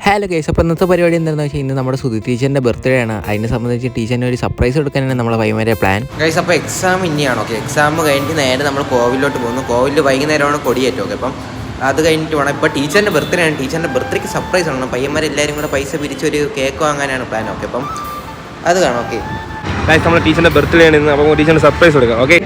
Hello guys, അപ്പോൾ ഇന്നത്തെ പരിപാടി എന്താണെന്ന് വെച്ചാൽ ഇന്ന് നമ്മുടെ സുധി ടീച്ചറിൻ്റെ ബർത്ത്ഡേ ആണ്. അതിനെ സംബന്ധിച്ച് ടീച്ചറിന് ഒരു സർപ്രൈസ് കൊടുക്കാനാണ് നമ്മളെ വൈകുന്നേരം പ്ലാൻ. ഗൈസ്, അപ്പോൾ എക്സാം ഇനിയാണ്. ഓക്കെ, എക്സാം കഴിഞ്ഞിട്ട് നേരെ നമ്മൾ കോവിലോട്ട് പോകുന്നു. കോവിലിൽ വൈകുന്നേരമാണ് കൊടിയേറ്റം. ഓക്കെ, അപ്പം അത് കഴിഞ്ഞിട്ട് വേണം. ഇപ്പോൾ ടീച്ചറിൻ്റെ ബർത്ത്ഡേ ആണ്. ടീച്ചറിൻ്റെ ബർത്ത്ഡേക്ക് സർപ്രൈസ് ആണ്. പയ്യന്മാരെല്ലാവരും കൂടെ പൈസ പിരിച്ചൊരു കേക്ക് വാങ്ങാനാണ് പ്ലാൻ. ഓക്കെ, അപ്പം അത് കാണാം. ഓക്കെ ഗൈസ്, നമ്മുടെ ടീച്ചറിൻ്റെ ബർത്ത്ഡേ ആണ് ഇന്ന്. അപ്പോൾ ടീച്ചറിന് സർപ്രൈസ് കൊടുക്കാം. ഓക്കെ,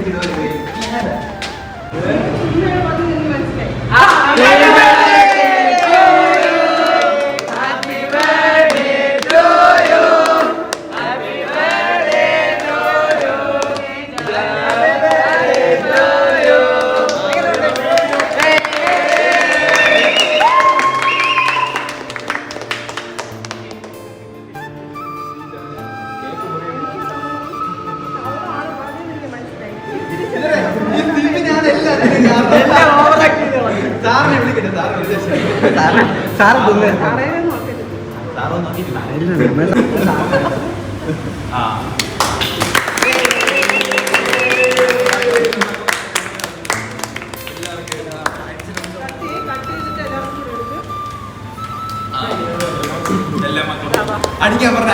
അടിക്കാൻ പറഞ്ഞ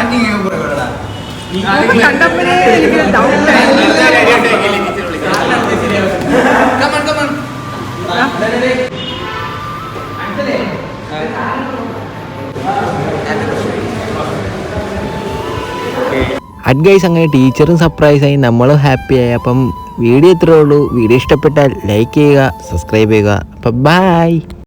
ഗൈസ്, അങ്ങനെ ടീച്ചറും സർപ്രൈസായി, നമ്മളും ഹാപ്പിയായി. അപ്പം വീഡിയോ ഇത്രേ ഉള്ളൂ. വീഡിയോ ഇഷ്ടപ്പെട്ടാൽ ലൈക്ക് ചെയ്യുക, സബ്സ്ക്രൈബ് ചെയ്യുക. അപ്പം ബൈ.